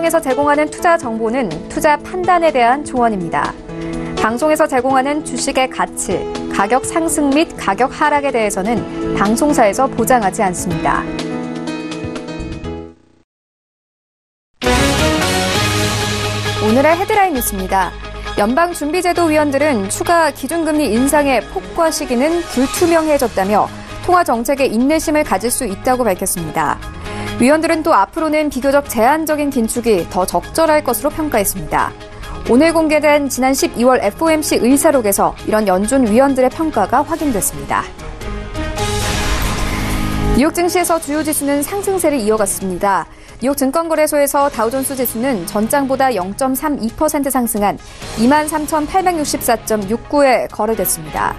방송에서 제공하는 투자 정보는 투자 판단에 대한 조언입니다. 방송에서 제공하는 주식의 가치, 가격 상승 및 가격 하락에 대해서는 방송사에서 보장하지 않습니다. 오늘의 헤드라인 뉴스입니다. 연방준비제도위원들은 추가 기준금리 인상의 폭과 시기는 불투명해졌다며 통화 정책에 인내심을 가질 수 있다고 밝혔습니다. 위원들은 또 앞으로는 비교적 제한적인 긴축이 더 적절할 것으로 평가했습니다. 오늘 공개된 지난 12월 FOMC 의사록에서 이런 연준 위원들의 평가가 확인됐습니다. 뉴욕 증시에서 주요 지수는 상승세를 이어갔습니다. 뉴욕 증권거래소에서 다우존스 지수는 전장보다 0.32% 상승한 23,864.69에 거래됐습니다.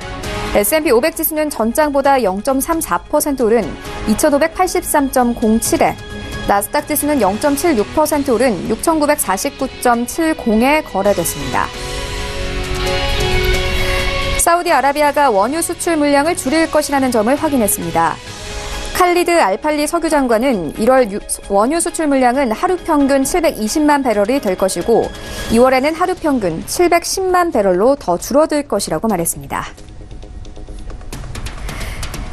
S&P 500 지수는 전장보다 0.34% 오른 2,583.07에, 나스닥 지수는 0.76% 오른 6,949.70에 거래됐습니다. 사우디아라비아가 원유 수출 물량을 줄일 것이라는 점을 확인했습니다. 칼리드 알팔리 석유 장관은 1월 원유 수출 물량은 하루 평균 720만 배럴이 될 것이고 2월에는 하루 평균 710만 배럴로 더 줄어들 것이라고 말했습니다.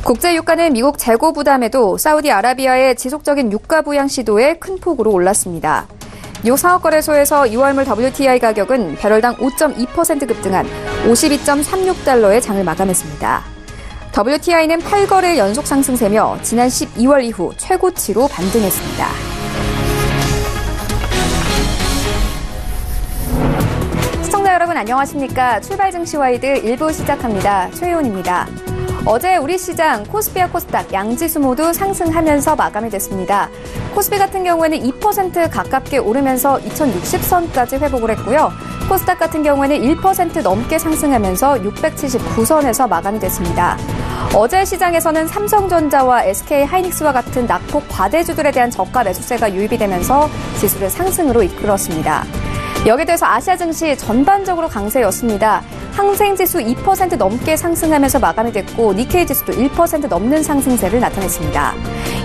국제유가는 미국 재고 부담에도 사우디아라비아의 지속적인 유가 부양 시도에 큰 폭으로 올랐습니다. 뉴욕 상업거래소에서 2월물 WTI 가격은 배럴당 5.2% 급등한 52.36달러에 장을 마감했습니다. WTI는 8거래 연속 상승세며 지난 12월 이후 최고치로 반등했습니다. 시청자 여러분 안녕하십니까? 출발 증시 와이드 1부 시작합니다. 최희원입니다. 어제 우리 시장 코스피와 코스닥 양지수 모두 상승하면서 마감이 됐습니다. 코스피 같은 경우에는 2% 가깝게 오르면서 2060선까지 회복을 했고요. 코스닥 같은 경우에는 1% 넘게 상승하면서 679선에서 마감이 됐습니다. 어제 시장에서는 삼성전자와 SK하이닉스와 같은 낙폭 과대주들에 대한 저가 매수세가 유입이 되면서 지수를 상승으로 이끌었습니다. 여기에 대해서 아시아 증시 전반적으로 강세였습니다. 항생지수 2% 넘게 상승하면서 마감이 됐고 니케이 지수도 1% 넘는 상승세를 나타냈습니다.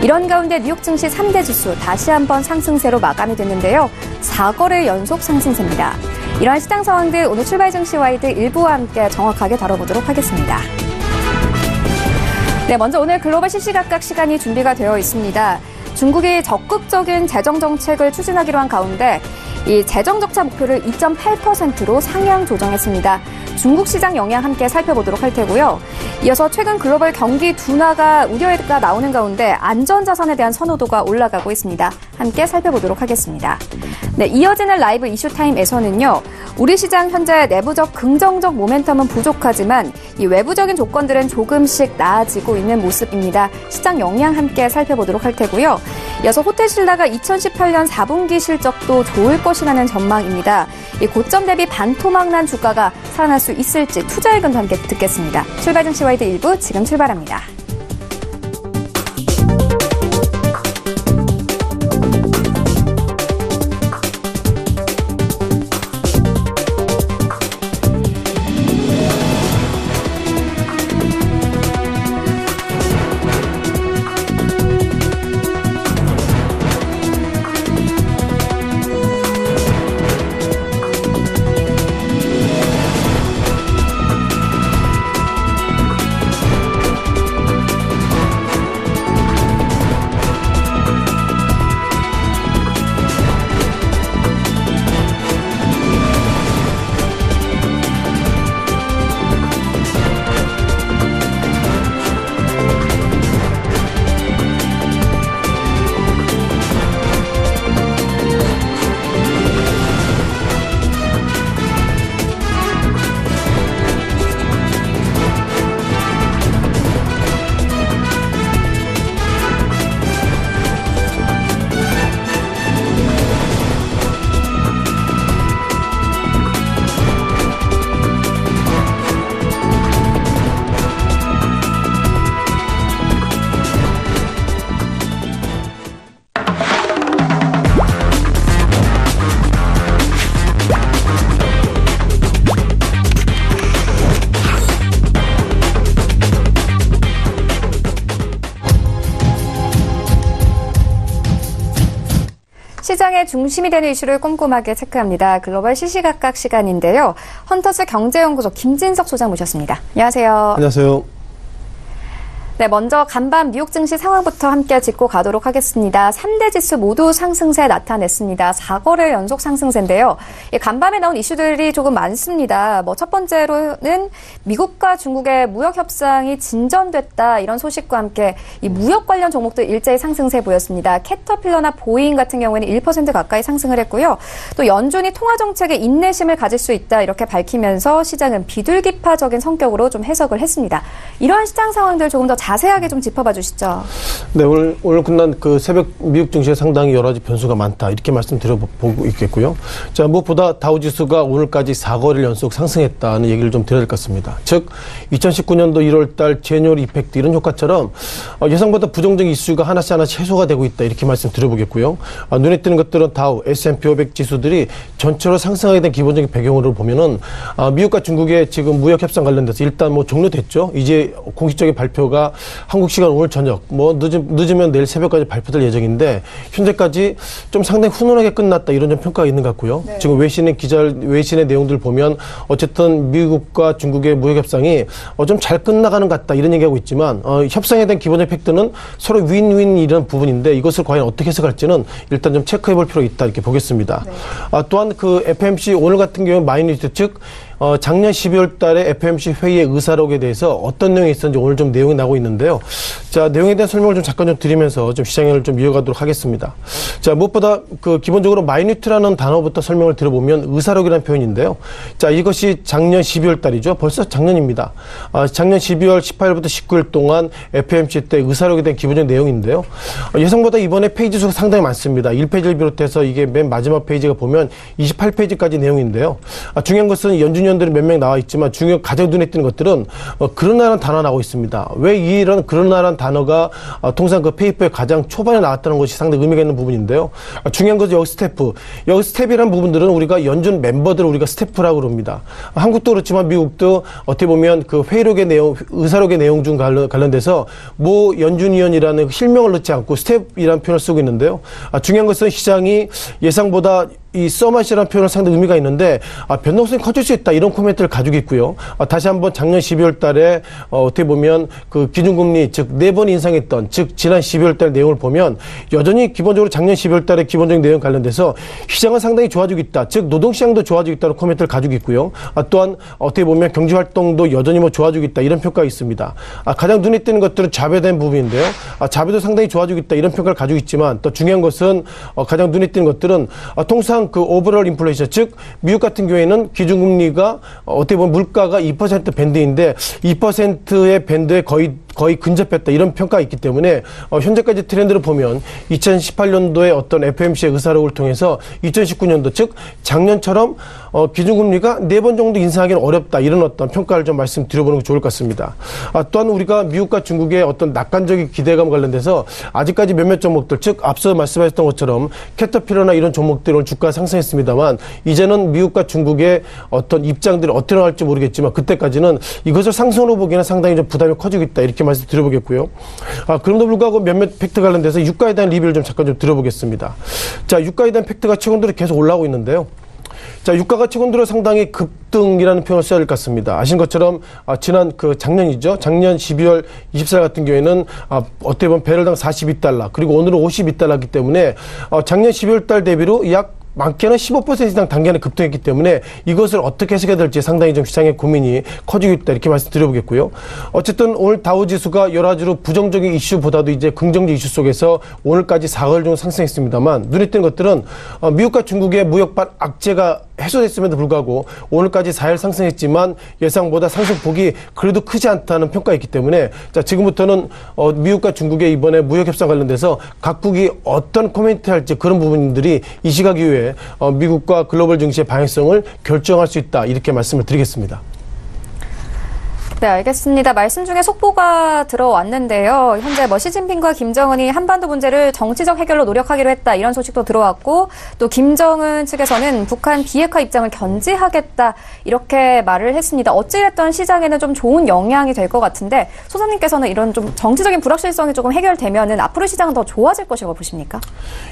이런 가운데 뉴욕 증시 3대 지수 다시 한번 상승세로 마감이 됐는데요. 4거래 연속 상승세입니다. 이러한 시장 상황들 오늘 출발 증시 와이드 1부와 함께 정확하게 다뤄보도록 하겠습니다. 네, 먼저 오늘 글로벌 시시각각 시간이 준비가 되어 있습니다. 중국이 적극적인 재정 정책을 추진하기로 한 가운데 이 재정 적자 목표를 2.8%로 상향 조정했습니다. 중국 시장 영향 함께 살펴보도록 할 테고요. 이어서 최근 글로벌 경기 둔화가 우려가 나오는 가운데 안전자산에 대한 선호도가 올라가고 있습니다. 함께 살펴보도록 하겠습니다. 네, 이어지는 라이브 이슈타임에서는요. 우리 시장 현재 내부적 긍정적 모멘텀은 부족하지만 이 외부적인 조건들은 조금씩 나아지고 있는 모습입니다. 시장 영향 함께 살펴보도록 할 테고요. 이어서 호텔신라가 2018년 4분기 실적도 좋을 것이라는 전망입니다. 이 고점 대비 반토막난 주가가 살아날 수 있을지 투자 의견도 함께 듣겠습니다. 출발 증시 와이드 1부 지금 출발합니다. 시장의 중심이 되는 이슈를 꼼꼼하게 체크합니다. 글로벌 시시각각 시간인데요. 헌터스 경제연구소 김진석 소장 모셨습니다. 안녕하세요. 안녕하세요. 네, 먼저 간밤 뉴욕 증시 상황부터 함께 짚고 가도록 하겠습니다. 3대 지수 모두 상승세 나타냈습니다. 4거래 연속 상승세인데요. 간밤에 나온 이슈들이 조금 많습니다. 첫 번째로는 미국과 중국의 무역 협상이 진전됐다 이런 소식과 함께 이 무역 관련 종목들 일제히 상승세 보였습니다. 캐터필러나 보잉 같은 경우에는 1% 가까이 상승을 했고요. 또 연준이 통화 정책에 인내심을 가질 수 있다 이렇게 밝히면서 시장은 비둘기파적인 성격으로 좀 해석을 했습니다. 이러한 시장 상황들 조금 더 자세하게 좀 짚어봐 주시죠. 네, 오늘 끝난 그 새벽 미국 증시에 상당히 여러 가지 변수가 많다. 이렇게 말씀드려보고 있겠고요. 자, 무엇보다 다우지수가 오늘까지 4거래를 연속 상승했다는 얘기를 좀 드려야 될 것 같습니다. 즉, 2019년도 1월 달 제뉴얼 이펙트 이런 효과처럼 예상보다 부정적 이슈가 하나씩 해소가 되고 있다. 이렇게 말씀드려보겠고요. 눈에 띄는 것들은 다우, S&P 500 지수들이 전체로 상승하게 된 기본적인 배경으로 보면은 미국과 중국의 지금 무역 협상 관련돼서 일단 종료됐죠. 이제 공식적인 발표가 한국 시간 오늘 저녁, 늦으면 내일 새벽까지 발표될 예정인데, 현재까지 좀 상당히 훈훈하게 끝났다, 이런 좀 평가가 있는 것 같고요. 네. 지금 외신의 내용들 보면, 어쨌든 미국과 중국의 무역협상이 좀 잘 끝나가는 것 같다, 이런 얘기하고 있지만, 협상에 대한 기본적 팩트는 서로 윈윈 이런 부분인데, 이것을 과연 어떻게 해석할지는 일단 좀 체크해 볼 필요가 있다, 이렇게 보겠습니다. 네. 또한 그 FMC 오늘 같은 경우는 마이니트 즉, 작년 12월 달에 FMC 회의의 의사록에 대해서 어떤 내용이 있었는지 오늘 좀 내용이 나오고 있는데요. 자, 내용에 대한 설명을 좀 잠깐 좀 드리면서 좀 시장을 좀 이어가도록 하겠습니다. 자, 무엇보다 그 기본적으로 마이니트라는 단어부터 설명을 들어보면 의사록이라는 표현인데요. 자, 이것이 작년 12월 달이죠. 벌써 작년입니다. 작년 12월 18일부터 19일 동안 FMC 때 의사록에 대한 기본적인 내용인데요. 예상보다 이번에 페이지 수가 상당히 많습니다. 1페이지를 비롯해서 이게 맨 마지막 페이지가 보면 28페이지까지 내용인데요. 중요한 것은 연준위원들이 몇 명 나와 있지만 가장 눈에 띄는 것들은 그러나라는 단어가 나오고 있습니다. 왜 이런 그러나라는 단어가 통상 그 페이퍼의 가장 초반에 나왔다는 것이 상당히 의미가 있는 부분인데요. 중요한 것은 여기 스텝이라는 부분들은 우리가 연준 멤버들을 우리가 스태프라고 그럽니다. 한국도 그렇지만 미국도 어떻게 보면 그 회의록의 내용, 의사록의 내용 중 관련돼서 연준위원이라는 실명을 넣지 않고 스텝이라는 표현을 쓰고 있는데요. 중요한 것은 시장이 예상보다 이 써마시라는 표현은 상당히 의미가 있는데 변동성이 커질 수 있다 이런 코멘트를 가지고 있고요. 다시 한번 작년 12월 달에 어떻게 보면 그 기준금리 즉 4번 인상했던 즉 지난 12월 달 내용을 보면 여전히 기본적으로 작년 12월 달에 기본적인 내용 관련돼서 시장은 상당히 좋아지고 있다. 즉 노동시장도 좋아지고 있다는 코멘트를 가지고 있고요. 또한 어떻게 보면 경제활동도 여전히 좋아지고 있다 이런 평가가 있습니다. 가장 눈에 띄는 것들은 자배에 대한 부분인데요. 자배도 상당히 좋아지고 있다 이런 평가를 가지고 있지만 또 중요한 것은 가장 눈에 띄는 것들은 통상 그 오버롤 인플레이션 즉 미국 같은 경우에는 기준금리가 어떻게 보면 물가가 2% 밴드인데 2%의 밴드에 거의 근접했다 이런 평가가 있기 때문에 현재까지 트렌드를 보면 2018년도에 어떤 FMC의 의사록을 통해서 2019년도 즉 작년처럼 기준금리가 4번 정도 인상하기는 어렵다 이런 어떤 평가를 좀 말씀드려보는 게 좋을 것 같습니다. 또한 우리가 미국과 중국의 어떤 낙관적인 기대감 관련돼서 아직까지 몇몇 종목들 즉 앞서 말씀하셨던 것처럼 캐터필러나 이런 종목들은 주가 상승했습니다만 이제는 미국과 중국의 어떤 입장들이 어떻게 나올지 모르겠지만 그때까지는 이것을 상승으로 보기에는 상당히 좀 부담이 커지고 있다 이렇게 말씀드려보겠고요. 그럼에도 불구하고 몇몇 팩트 관련돼서 유가에 대한 리뷰를 좀 잠깐 좀 드려보겠습니다. 자, 유가에 대한 팩트가 최근 들어 계속 올라오고 있는데요. 자, 유가가 최근 들어 상당히 급등이라는 표현을 써야 될 것 같습니다. 아신 것처럼 지난 작년이죠. 작년 12월 24일 같은 경우에는 어떻게 보면 배럴당 42달러 그리고 오늘은 52달러이기 때문에 작년 12월 달 대비로 약 많게는 15% 이상 단기간에 급등했기 때문에 이것을 어떻게 해석해야 될지 상당히 좀 시장의 고민이 커지고 있다 이렇게 말씀드려보겠고요. 어쨌든 오늘 다우지수가 여러 가지로 부정적인 이슈보다도 이제 긍정적 이슈 속에서 오늘까지 4거래일 정도 상승했습니다만 눈에 띄는 것들은 미국과 중국의 무역반 악재가 해소됐음에도 불구하고 오늘까지 4일 상승했지만 예상보다 상승폭이 그래도 크지 않다는 평가가 있기 때문에 자, 지금부터는 미국과 중국의 이번에 무역협상 관련돼서 각국이 어떤 코멘트 할지 그런 부분들이 이 시각 이후에 미국과 글로벌 증시의 방향성을 결정할 수 있다 이렇게 말씀을 드리겠습니다. 네, 알겠습니다. 말씀 중에 속보가 들어왔는데요. 현재 시진핑과 김정은이 한반도 문제를 정치적 해결로 노력하기로 했다. 이런 소식도 들어왔고 또 김정은 측에서는 북한 비핵화 입장을 견지하겠다. 이렇게 말을 했습니다. 어찌됐든 시장에는 좀 좋은 영향이 될 것 같은데 소장님께서는 이런 좀 정치적인 불확실성이 조금 해결되면은 앞으로 시장은 더 좋아질 것이라고 보십니까?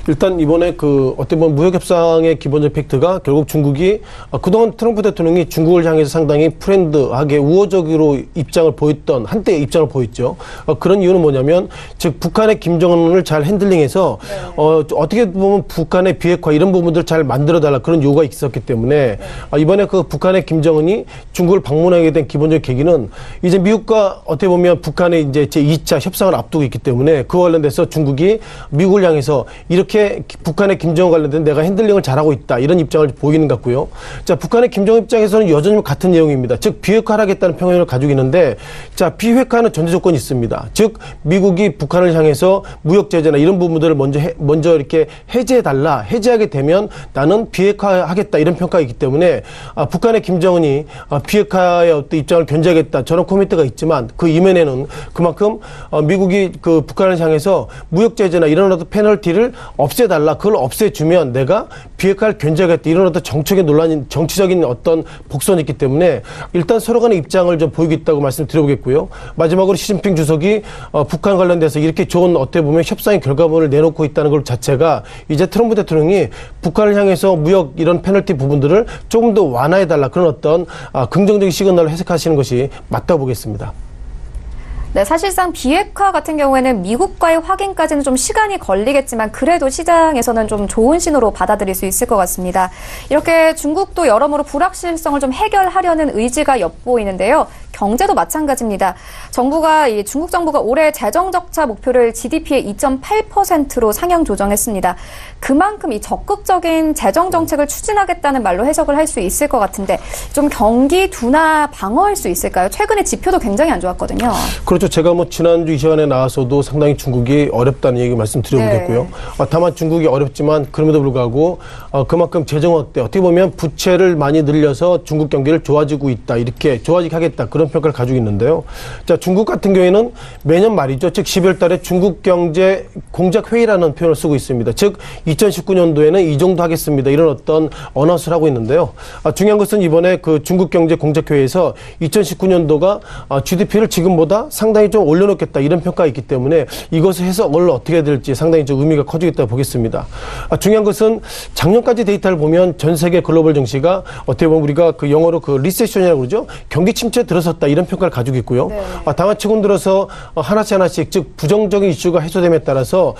일단 이번에 어떻게 보면 무역협상의 기본적 팩트가 결국 중국이 그동안 트럼프 대통령이 중국을 향해서 상당히 프렌드하게 우호적으로 입장을 보였던 한때 입장을 보였죠. 그런 이유는 뭐냐면 즉 북한의 김정은을 잘 핸들링해서 어떻게 보면 북한의 비핵화 이런 부분들 잘 만들어달라 그런 요구가 있었기 때문에 이번에 북한의 김정은이 중국을 방문하게 된 기본적 계기는 이제 미국과 어떻게 보면 북한의 이제 제2차 협상을 앞두고 있기 때문에 그와 관련돼서 중국이 미국을 향해서 이렇게 북한의 김정은 관련된 내가 핸들링을 잘하고 있다 이런 입장을 보이는 것 같고요. 자, 북한의 김정은 입장에서는 여전히 같은 내용입니다. 즉 비핵화를 하겠다는 평형을 가지고 있는데 자, 비핵화는 전제 조건이 있습니다. 즉 미국이 북한을 향해서 무역 제재나 이런 부분들을 먼저 이렇게 해제해달라. 해제하게 되면 나는 비핵화하겠다 이런 평가가 있기 때문에 북한의 김정은이 비핵화의 어떤 입장을 견제하겠다 저런 코미트가 있지만 그 이면에는 그만큼 미국이 북한을 향해서 무역 제재나 이런 어떤 페널티를 없애달라. 그걸 없애주면 내가 비핵화를 견제하겠다 이런 어떤 정치적인 어떤 복선이 있기 때문에 일단 서로 간의 입장을 좀 보이고 있다고 말씀드려보겠고요. 마지막으로 시진핑 주석이 북한 관련돼서 이렇게 좋은 어떻게 보면 협상의 결과물을 내놓고 있다는 것 자체가 이제 트럼프 대통령이 북한을 향해서 무역 이런 페널티 부분들을 조금 더 완화해달라 그런 어떤 긍정적인 시그널을 해석하시는 것이 맞다고 보겠습니다. 네, 사실상 비핵화 같은 경우에는 미국과의 확인까지는 좀 시간이 걸리겠지만 그래도 시장에서는 좀 좋은 신호로 받아들일 수 있을 것 같습니다. 이렇게 중국도 여러모로 불확실성을 좀 해결하려는 의지가 엿보이는데요. 경제도 마찬가지입니다. 중국 정부가 올해 재정 적자 목표를 GDP의 2.8%로 상향 조정했습니다. 그만큼 이 적극적인 재정 정책을 추진하겠다는 말로 해석을 할 수 있을 것 같은데 좀 경기 둔화 방어할 수 있을까요? 최근에 지표도 굉장히 안 좋았거든요. 그렇죠. 제가 지난주 이 시간에 나와서도 상당히 중국이 어렵다는 얘기 말씀드려보겠고요. 네. 다만 중국이 어렵지만 그럼에도 불구하고 그만큼 재정 확대 어떻게 보면 부채를 많이 늘려서 중국 경기를 좋아지고 있다. 이렇게 좋아지게 하겠다. 그런 평가를 가지고 있는데요. 자, 중국 같은 경우에는 매년 말이죠. 즉 12월 달에 중국 경제 공작 회의라는 표현을 쓰고 있습니다. 즉 2019년도에는 이 정도 하겠습니다. 이런 어떤 어나운스를 하고 있는데요. 중요한 것은 이번에 중국 경제 공작 회의에서 2019년도가 GDP를 지금보다 상당히 좀 올려놓겠다 이런 평가가 있기 때문에 이것을 해석을 어떻게 해야 될지 상당히 좀 의미가 커지겠다고 보겠습니다. 중요한 것은 작년까지 데이터를 보면 전 세계 글로벌 증시가 어떻게 보면 우리가 영어로 리세션이라고 그러죠. 경기 침체에 들어섰다 이런 평가를 가지고 있고요. 네. 다만 최근 들어서 하나씩 즉 부정적인 이슈가 해소됨에 따라서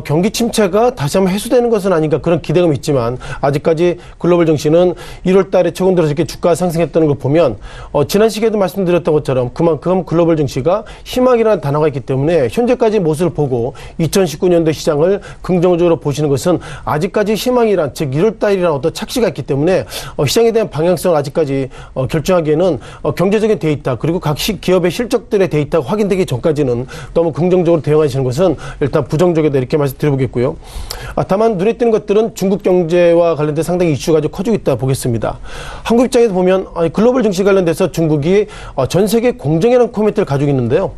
경기 침체가 다시 한번 해소되는 것은 아닌가 그런 기대감이 있지만 아직까지 글로벌 증시는 1월 달에 최근 들어서 이렇게 주가가 상승했다는 걸 보면 지난 시기에도 말씀드렸던 것처럼 그만큼 글로벌 증시가 희망이라는 단어가 있기 때문에 현재까지 모습을 보고 2019년도 시장을 긍정적으로 보시는 것은 아직까지 희망이란 즉 1월 달이라는 어떤 착시가 있기 때문에 시장에 대한 방향성을 아직까지 결정하기에는 경제적인 데이터 그리고 각 기업의 실적들의 데이터가 확인되기 전까지는 너무 긍정적으로 대응하시는 것은 일단 부정적이다 이렇게 말씀드려보겠고요. 다만 눈에 띄는 것들은 중국 경제와 관련된 상당히 이슈가 아주 커지고 있다 보겠습니다. 한국 입장에서 보면 글로벌 증시 관련돼서 중국이 전 세계 공정이라는 코멘트를 가지고 있는데요.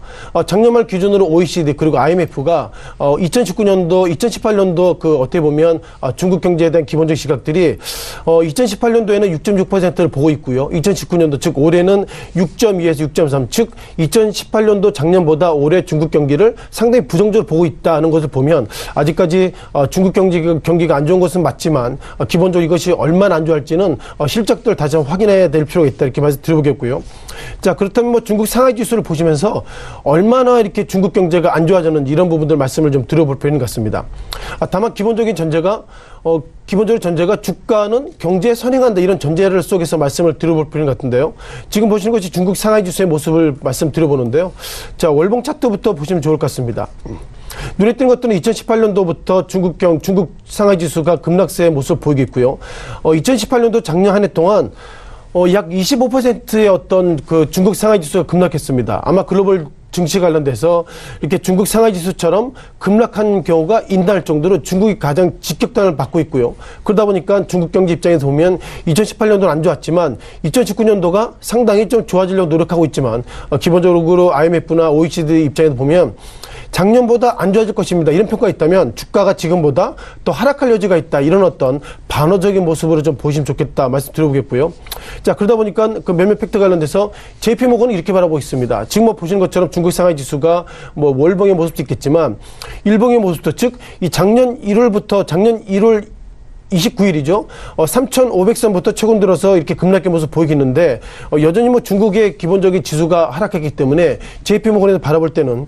작년 말 기준으로 OECD 그리고 IMF가 2019년도, 2018년도 어떻게 보면 중국 경제에 대한 기본적 시각들이 2018년도에는 6.6%를 보고 있고요. 2019년도 즉 올해는 6.2에서 6.3 즉 2018년도 작년보다 올해 중국 경기를 상당히 부정적으로 보고 있다는 것을 보면 아직까지 중국 경기가 안 좋은 것은 맞지만 기본적으로 이것이 얼마나 안 좋아할지는 실적들 다시 한번 확인해야 될 필요가 있다 이렇게 말씀드려보겠고요. 자, 그렇다면 중국 상하이 지수를 보시면서 얼마나 이렇게 중국 경제가 안 좋아졌는지 이런 부분들 말씀을 좀 드려볼 필요는 같습니다. 다만 기본적인 전제가 주가는 경제에 선행한다 이런 전제를 속에서 말씀을 드려볼 필요는 같은데요. 지금 보시는 것이 중국 상하이 지수의 모습을 말씀드려보는데요. 자, 월봉 차트부터 보시면 좋을 것 같습니다. 눈에 띄는 것들은 2018년도부터 중국 상하이 지수가 급락세의 모습을 보이고 있고요. 2018년도 작년 한 해 동안 약 25%의 어떤 중국 상하이 지수가 급락했습니다. 아마 글로벌 증시 관련돼서 이렇게 중국 상하이 지수처럼 급락한 경우가 있날 정도로 중국이 가장 직격탄을 받고 있고요. 그러다 보니까 중국 경제 입장에서 보면 2018년도는 안 좋았지만 2019년도가 상당히 좀 좋아지려고 노력하고 있지만 기본적으로 IMF나 OECD 입장에서 보면 작년보다 안 좋아질 것입니다. 이런 평가가 있다면 주가가 지금보다 더 하락할 여지가 있다. 이런 어떤 반어적인 모습으로 좀 보시면 좋겠다 말씀드려보겠고요. 자, 그러다 보니까 그 몇몇 팩트 관련돼서 JP모건은 이렇게 바라보고 있습니다. 지금 뭐 보시는 것처럼 중국 상하이 지수가 뭐 월봉의 모습도 있겠지만 일봉의 모습도 즉 이 작년 1월 29일이죠. 3,500선부터 최근 들어서 이렇게 급락의 모습 보이겠는데 여전히 뭐 중국의 기본적인 지수가 하락했기 때문에 JP모건에서 바라볼 때는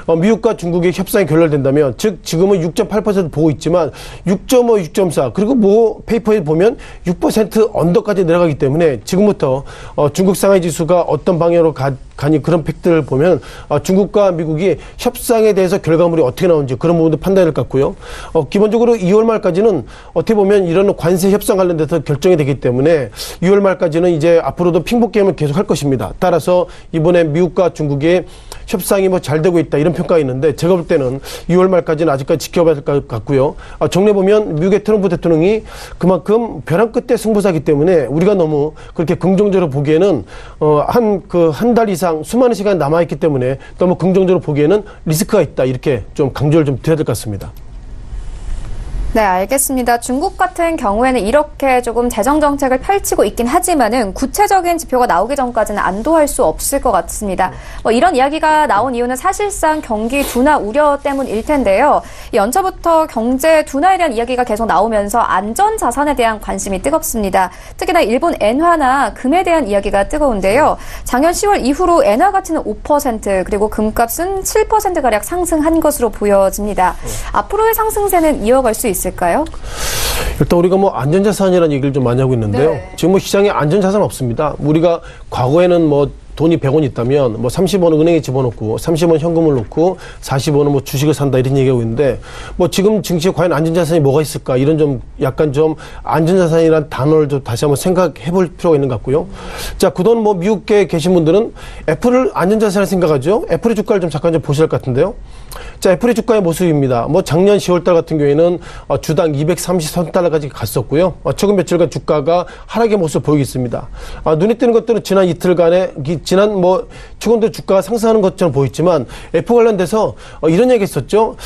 미국과 중국의 협상이 결렬된다면 즉 지금은 6.8% 보고 있지만 6.5, 6.4 그리고 뭐 페이퍼에 보면 6% 언더까지 내려가기 때문에 지금부터 중국 상하이 지수가 어떤 방향으로 가니 그런 팩트를 보면 중국과 미국이 협상에 대해서 결과물이 어떻게 나오는지 그런 부분도 판단할 것 같고요. 기본적으로 2월 말까지는 어떻게 보면 이런 관세 협상 관련돼서 결정이 되기 때문에 2월 말까지는 이제 앞으로도 핑퐁 게임을 계속 할 것입니다. 따라서 이번에 미국과 중국의 협상이 뭐 잘 되고 있다 이런 평가가 있는데 제가 볼 때는 2월 말까지는 아직까지 지켜봐야 될 것 같고요. 정리해 보면 미국의 트럼프 대통령이 그만큼 벼랑 끝에 승부사기 때문에 우리가 너무 그렇게 긍정적으로 보기에는 한 달 이상 수많은 시간이 남아있기 때문에 너무 긍정적으로 보기에는 리스크가 있다 이렇게 좀 강조를 좀 드려야 될 것 같습니다. 네, 알겠습니다. 중국 같은 경우에는 이렇게 조금 재정 정책을 펼치고 있긴 하지만은 구체적인 지표가 나오기 전까지는 안도할 수 없을 것 같습니다. 이런 이야기가 나온 이유는 사실상 경기 둔화 우려 때문일 텐데요. 연초부터 경제 둔화에 대한 이야기가 계속 나오면서 안전 자산에 대한 관심이 뜨겁습니다. 특히나 일본 엔화나 금에 대한 이야기가 뜨거운데요. 작년 10월 이후로 엔화 가치는 5% 그리고 금값은 7%가량 상승한 것으로 보여집니다. 앞으로의 상승세는 이어갈 수 있을까요? 일단 우리가 뭐 안전자산이라는 얘기를 좀 많이 하고 있는데요. 네. 지금 뭐 시장에 안전자산 없습니다. 우리가 과거에는 뭐 돈이 100원 있다면 뭐 30원은 은행에 집어넣고 30원 현금을 넣고 40원은 뭐 주식을 산다 이런 얘기하고 있는데 뭐 지금 증시에 과연 안전자산이 뭐가 있을까 이런 좀 약간 좀 안전자산이라는 단어를 좀 다시 한번 생각해 볼 필요가 있는 것 같고요. 자, 그동안 뭐 미국에 계신 분들은 애플을 안전자산을 생각하죠. 애플의 주가를 좀 잠깐 좀 보실 것 같은데요. 자, 애플의 주가의 모습입니다. 뭐 작년 10월달 같은 경우에는 주당 233달러까지 갔었고요. 최근 며칠간 주가가 하락의 모습을 보이고 있습니다. 눈에 띄는 것들은 지난 이틀간에 지난 뭐 최근도 주가가 상승하는 것처럼 보였지만 애플 관련돼서 이런 얘기 했었죠.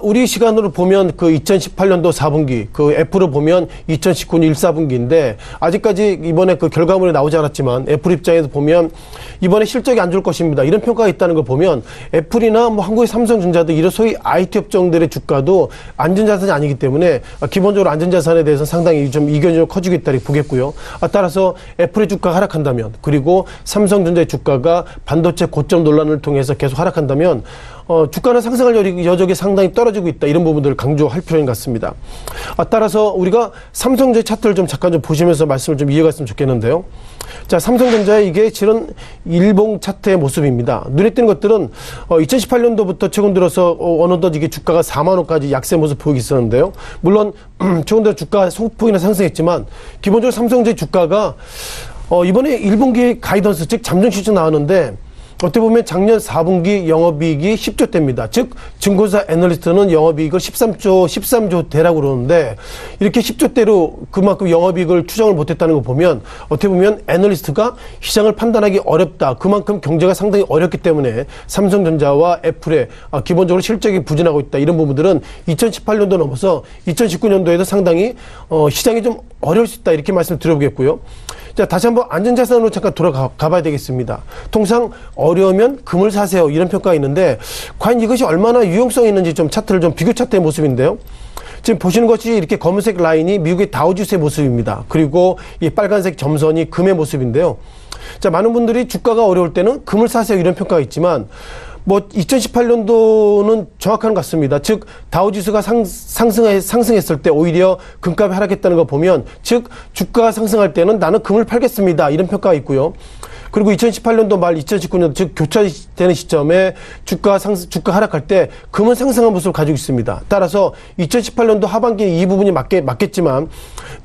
우리 시간으로 보면 그 2018년도 4분기 그 애플을 보면 2019년 1사분기인데 아직까지 이번에 그 결과물이 나오지 않았지만 애플 입장에서 보면 이번에 실적이 안 좋을 것입니다. 이런 평가가 있다는 걸 보면 애플이나 뭐 한국의 삼성전자도 이런 소위 IT 업종들의 주가도 안전자산이 아니기 때문에 기본적으로 안전자산에 대해서 상당히 좀 이견이 좀 커지고 있다 이렇게 보겠고요. 따라서 애플의 주가가 하락한다면 그리고 삼성전자의 주가가 반도체 고점 논란을 통해서 계속 하락한다면 주가는 상승할 여력이 상당히 떨어지고 있다. 이런 부분들을 강조할 필요인 것 같습니다. 따라서 우리가 삼성전자 차트를 좀 잠깐 좀 보시면서 말씀을 좀 이해갔으면 좋겠는데요. 자, 삼성전자의 이게 실은 일봉 차트의 모습입니다. 눈에 띄는 것들은 2018년도부터 최근 들어서 어느덧 이게 주가가 4만 원까지 약세 모습 보이고 있었는데요. 물론 최근 들어 주가 소폭이나 상승했지만 기본적으로 삼성전자 주가가 이번에 1분기 가이던스 즉 잠정 실적 나왔는데 어떻게 보면 작년 4분기 영업이익이 10조대입니다. 즉 증권사 애널리스트는 영업이익을 13조 대라고 그러는데 이렇게 10조대로 그만큼 영업이익을 추정을 못했다는 거 보면 어떻게 보면 애널리스트가 시장을 판단하기 어렵다. 그만큼 경제가 상당히 어렵기 때문에 삼성전자와 애플의 기본적으로 실적이 부진하고 있다. 이런 부분들은 2018년도 넘어서 2019년도에도 상당히 시장이 좀 어려울 수 있다. 이렇게 말씀드려보겠고요. 자, 다시 한번 안전자산으로 잠깐 돌아가 봐야 되겠습니다. 통상 어려우면 금을 사세요. 이런 평가가 있는데 과연 이것이 얼마나 유용성이 있는지 좀 차트를 좀 비교 차트의 모습인데요. 지금 보시는 것이 이렇게 검은색 라인이 미국의 다우지수의 모습입니다. 그리고 이 빨간색 점선이 금의 모습인데요. 자, 많은 분들이 주가가 어려울 때는 금을 사세요. 이런 평가가 있지만 뭐 2018년도는 정확한 것 같습니다. 즉 다우지수가 상승했을 때 오히려 금값이 하락했다는 거 보면 즉 주가가 상승할 때는 나는 금을 팔겠습니다. 이런 평가가 있고요. 그리고 2018년도 말 2019년 즉 교차되는 시점에 주가 하락할 때 금은 상승한 모습을 가지고 있습니다. 따라서 2018년도 하반기에 이 부분이 맞겠지만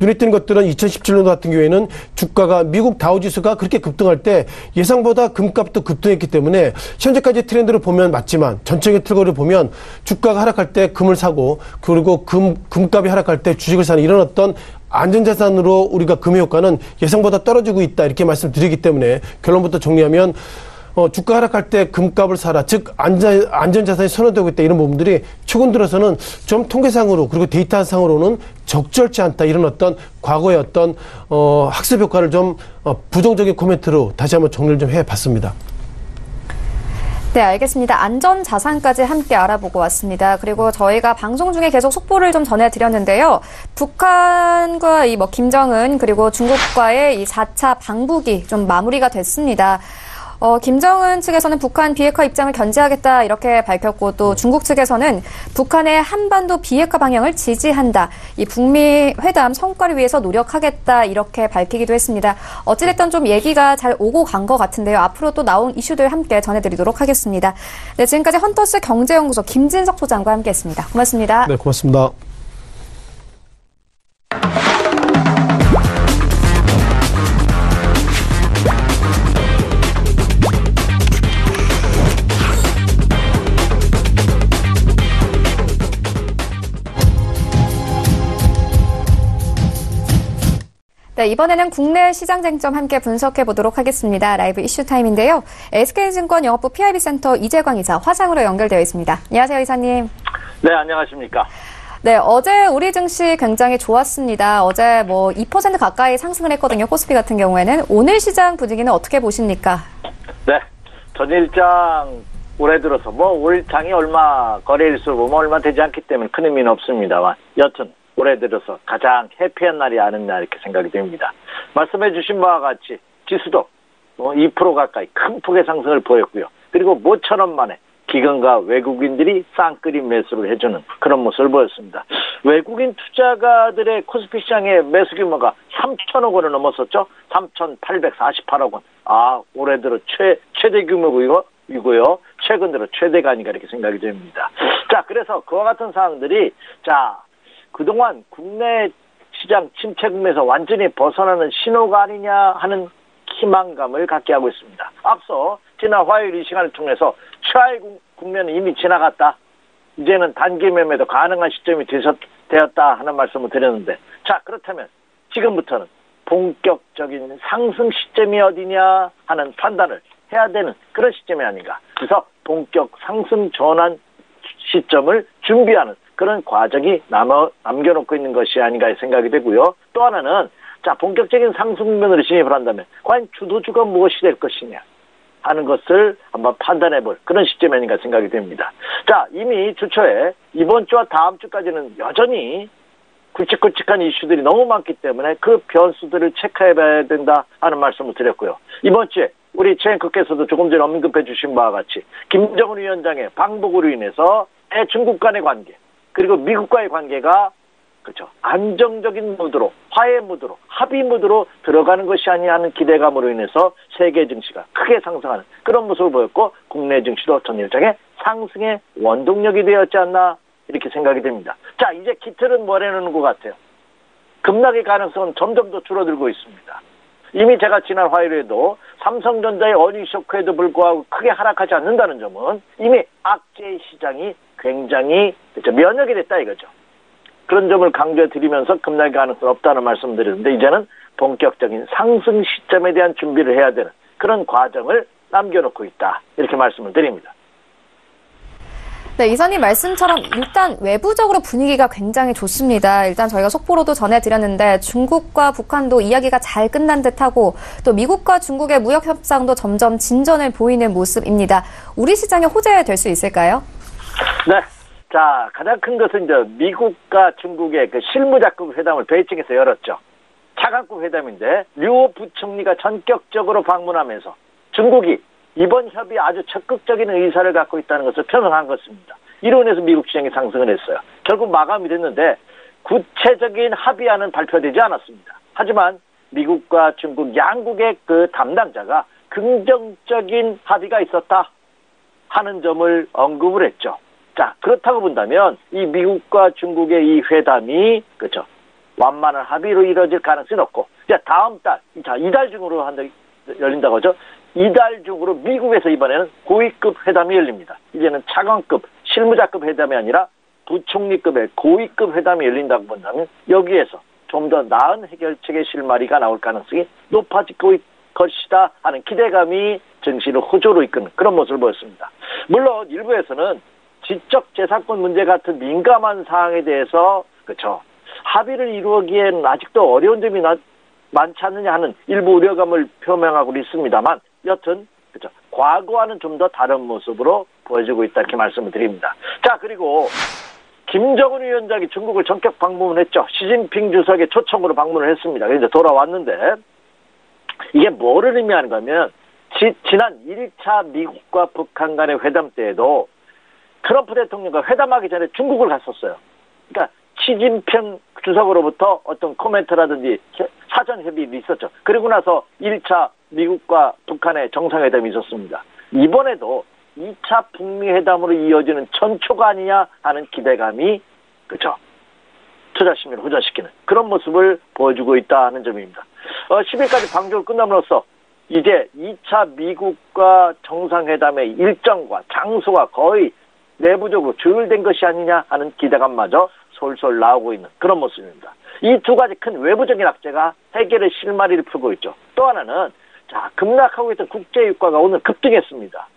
눈에 띄는 것들은 2017년도 같은 경우에는 주가가 미국 다우지수가 그렇게 급등할 때 예상보다 금값도 급등했기 때문에 현재까지 트렌드를 보면 맞지만 전체적인 틀거리를 보면 주가가 하락할 때 금을 사고 그리고 금값이 하락할 때 주식을 사는 이런 어떤 안전자산으로 우리가 금의 효과는 예상보다 떨어지고 있다 이렇게 말씀드리기 때문에 결론부터 정리하면 주가 하락할 때 금값을 사라 즉 안전자산이 선호되고 있다 이런 부분들이 최근 들어서는 좀 통계상으로 그리고 데이터상으로는 적절치 않다 이런 어떤 과거의 어떤 학습 효과를 좀 부정적인 코멘트로 다시 한번 정리를 좀 해봤습니다. 네, 알겠습니다. 안전자산까지 함께 알아보고 왔습니다. 그리고 저희가 방송 중에 계속 속보를 좀 전해드렸는데요. 북한과 김정은 그리고 중국과의 이 4차 방북이 좀 마무리가 됐습니다. 김정은 측에서는 북한 비핵화 입장을 견제하겠다 이렇게 밝혔고 또 중국 측에서는 북한의 한반도 비핵화 방향을 지지한다. 이 북미 회담 성과를 위해서 노력하겠다 이렇게 밝히기도 했습니다. 어찌됐든 좀 얘기가 잘 오고 간 것 같은데요. 앞으로 또 나온 이슈들 함께 전해드리도록 하겠습니다. 네, 지금까지 헌터스 경제연구소 김진석 소장과 함께했습니다. 고맙습니다. 네, 고맙습니다. 네, 이번에는 국내 시장 쟁점 함께 분석해 보도록 하겠습니다. 라이브 이슈 타임인데요. SK증권 영업부 PIB센터 이재광 이사 화상으로 연결되어 있습니다. 안녕하세요, 이사님. 네, 안녕하십니까. 네, 어제 우리 증시 굉장히 좋았습니다. 어제 2% 가까이 상승을 했거든요. 코스피 같은 경우에는. 오늘 시장 분위기는 어떻게 보십니까? 네, 전일장 올해 들어서 올 장이 얼마 거래일수를 보면 얼마 되지 않기 때문에 큰 의미는 없습니다만 여튼 올해 들어서 가장 해피한 날이 아니냐 이렇게 생각이 됩니다. 말씀해 주신 바와 같이 지수도 2% 가까이 큰 폭의 상승을 보였고요. 그리고 모처럼 만에 기관과 외국인들이 쌍끌이 매수를 해주는 그런 모습을 보였습니다. 외국인 투자가들의 코스피 시장의 매수 규모가 3천억 원을 넘었었죠. 3,848억 원. 올해 들어 최대 규모고요. 최근 들어 최대가 아닌가 이렇게 생각이 됩니다. 자, 그래서 그와 같은 사항들이 그동안 국내 시장 침체 국면에서 완전히 벗어나는 신호가 아니냐 하는 희망감을 갖게 하고 있습니다. 앞서 지난 화요일 이 시간을 통해서 최하위 국면은 이미 지나갔다. 이제는 단기 매매도 가능한 시점이 되었다 하는 말씀을 드렸는데 자, 그렇다면 지금부터는 본격적인 상승 시점이 어디냐 하는 판단을 해야 되는 그런 시점이 아닌가. 그래서 본격 상승 전환 시점을 준비하는 그런 과정이 남겨놓고 있는 것이 아닌가 생각이 되고요. 또 하나는 본격적인 상승면으로 진입을 한다면 과연 주도주가 무엇이 될 것이냐 하는 것을 한번 판단해볼 그런 시점이 아닌가 생각이 됩니다. 자, 이미 주초에 이번 주와 다음 주까지는 여전히 굵직굵직한 이슈들이 너무 많기 때문에 그 변수들을 체크해봐야 된다 하는 말씀을 드렸고요. 이번 주에 우리 최 앵커께서도 조금 전에 언급해 주신 바와 같이 김정은 위원장의 방북으로 인해서 중국 간의 관계 그리고 미국과의 관계가 안정적인 무드로 화해 무드로 합의 무드로 들어가는 것이 아니냐 하는 기대감으로 인해서 세계 증시가 크게 상승하는 그런 모습을 보였고 국내 증시도 전일장의 상승의 원동력이 되었지 않나 이렇게 생각이 됩니다. 자, 이제 기틀은 뭐라는 것 같아요. 급락의 가능성은 점점 더 줄어들고 있습니다. 이미 제가 지난 화요일에도 삼성전자의 어닝 쇼크에도 불구하고 크게 하락하지 않는다는 점은 이미 악재의 시장이 굉장히 면역이 됐다 이거죠. 그런 점을 강조해 드리면서 급락의 가능성은 없다는 말씀을 드렸는데 이제는 본격적인 상승 시점에 대한 준비를 해야 되는 그런 과정을 남겨놓고 있다. 이렇게 말씀을 드립니다. 네, 이사님 말씀처럼 일단 외부적으로 분위기가 굉장히 좋습니다. 일단 저희가 속보로도 전해드렸는데 중국과 북한도 이야기가 잘 끝난 듯하고 또 미국과 중국의 무역 협상도 점점 진전을 보이는 모습입니다. 우리 시장에 호재될 수 있을까요? 네. 자, 가장 큰 것은 이제 미국과 중국의 그 실무자급 회담을 베이징에서 열었죠. 차관급 회담인데 류 부총리가 전격적으로 방문하면서 중국이 이번 협의 아주 적극적인 의사를 갖고 있다는 것을 표명한 것입니다. 이로 인해서 미국 시장이 상승을 했어요. 결국 마감이 됐는데 구체적인 합의안은 발표되지 않았습니다. 하지만 미국과 중국 양국의 그 담당자가 긍정적인 합의가 있었다 하는 점을 언급을 했죠. 자, 그렇다고 본다면 이 미국과 중국의 이 회담이 그렇죠. 완만한 합의로 이루어질 가능성이 높고, 자, 다음 달, 자, 이달 중으로 열린다고 하죠. 이달 중으로 미국에서 이번에는 고위급 회담이 열립니다. 이제는 차관급, 실무자급 회담이 아니라 부총리급의 고위급 회담이 열린다고 본다면 여기에서 좀 더 나은 해결책의 실마리가 나올 가능성이 높아지고 있을 것이다 하는 기대감이 증시를 호조로 이끄는 그런 모습을 보였습니다. 물론 일부에서는 지적재산권 문제 같은 민감한 사항에 대해서 그렇죠. 합의를 이루기에는 아직도 어려운 점이 많지 않느냐 하는 일부 우려감을 표명하고 있습니다만 여튼 그렇죠. 과거와는 좀 더 다른 모습으로 보여지고 있다 이렇게 말씀을 드립니다. 자, 그리고 김정은 위원장이 중국을 전격 방문했죠. 시진핑 주석의 초청으로 방문을 했습니다. 그래서 돌아왔는데 이게 뭐를 의미하는가 하면 지난 1차 미국과 북한 간의 회담 때에도 트럼프 대통령과 회담하기 전에 중국을 갔었어요. 그러니까 시진핑 주석으로부터 어떤 코멘트라든지 사전 협의도 있었죠. 그리고 나서 1차 미국과 북한의 정상회담이 있었습니다. 이번에도 2차 북미 회담으로 이어지는 전초가 아니냐 하는 기대감이 그렇죠. 투자 심리를 호전시키는 그런 모습을 보여주고 있다 하는 점입니다. 10일까지 방중을 끝남으로써 이제 2차 미국과 정상회담의 일정과 장소가 거의 내부적으로 조율된 것이 아니냐 하는 기대감마저 솔솔 나오고 있는 그런 모습입니다. 이 두 가지 큰 외부적인 악재가 해결의 실마리를 풀고 있죠. 또 하나는 자, 급락하고 있던 국제유가가 오늘 급등했습니다.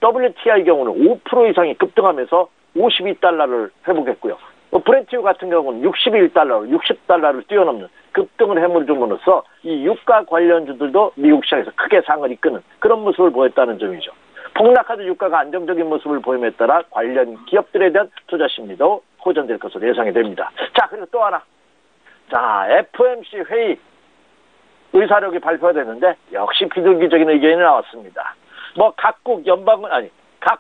WTI 경우는 5% 이상이 급등하면서 52달러를 회복했고요. 브렌트유 같은 경우는 61달러, 60달러를 뛰어넘는 급등을 해물줌으로써 이 유가 관련주들도 미국 시장에서 크게 상을 이끄는 그런 모습을 보였다는 점이죠. 폭락하던 유가가 안정적인 모습을 보임에 따라 관련 기업들에 대한 투자 심리도 호전될 것으로 예상이 됩니다. 자, 그리고 또 하나. 자, FOMC 회의 의사록이 발표가 됐는데 역시 비둘기적인 의견이 나왔습니다. 각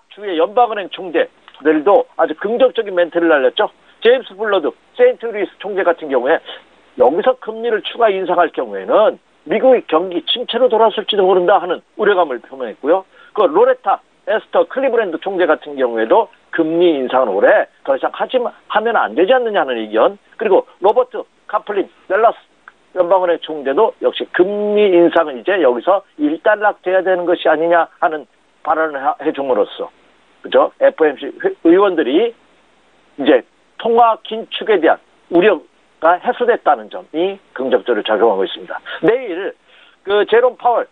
주의 연방은행 총재들도 아주 긍정적인 멘트를 날렸죠. 제임스 블러드, 세인트루이스 총재 같은 경우에 여기서 금리를 추가 인상할 경우에는 미국의 경기 침체로 돌아설지도 모른다 하는 우려감을 표명했고요. 그 로레타 에스터 클리브랜드 총재 같은 경우에도 금리 인상은 올해 더 이상 하면 안 되지 않느냐 하는 의견. 그리고 로버트 카플린 댈러스 연방은행 총재도 역시 금리 인상은 이제 여기서 일단락돼야 되는 것이 아니냐 하는 발언을 해줌으로써 그죠? FOMC 의원들이 이제 통화 긴축에 대한 우려가 해소됐다는 점이 긍정적으로 작용하고 있습니다. 내일 제롬 파월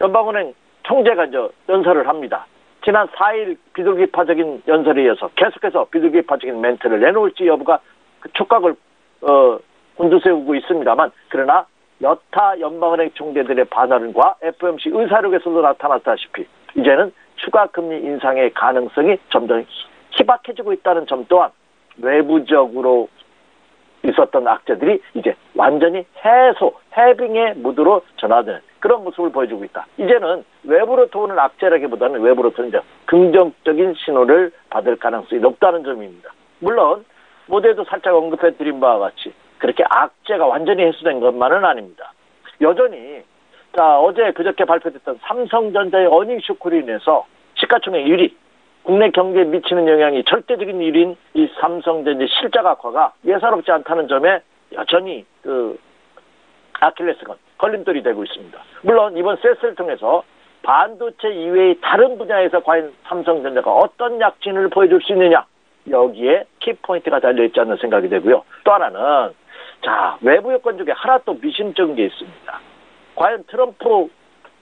연방은행 총재가 연설을 합니다. 지난 4일 비둘기파적인 연설에 이어서 계속해서 비둘기파적인 멘트를 내놓을지 여부가 촉각을 곤두세우고 있습니다만 그러나 여타 연방은행 총재들의 반발과 FOMC 의사록에서도 나타났다시피 이제는 추가 금리 인상의 가능성이 점점 희박해지고 있다는 점 또한 외부적으로 있었던 악재들이 이제 완전히 해빙의 무드로 전환되는 그런 모습을 보여주고 있다. 이제는 외부로부터 오는 악재라기보다는 외부로부터 이제 긍정적인 신호를 받을 가능성이 높다는 점입니다. 물론 모두에도 살짝 언급해드린 바와 같이 그렇게 악재가 완전히 해소된 것만은 아닙니다. 여전히 어제 그저께 발표됐던 삼성전자의 어닝 쇼크로 인해서 시가총액 1위, 국내 경제에 미치는 영향이 절대적인 1위인 이 삼성전자 실적 악화가 예사롭지 않다는 점에 여전히 아킬레스건, 걸림돌이 되고 있습니다. 물론 이번 세스를 통해서 반도체 이외의 다른 분야에서 과연 삼성전자가 어떤 약진을 보여줄 수 있느냐 여기에 키포인트가 달려있지 않는 생각이 되고요. 또 하나는 외부 여건 중에 하나 또 미심쩍은 게 있습니다. 과연 트럼프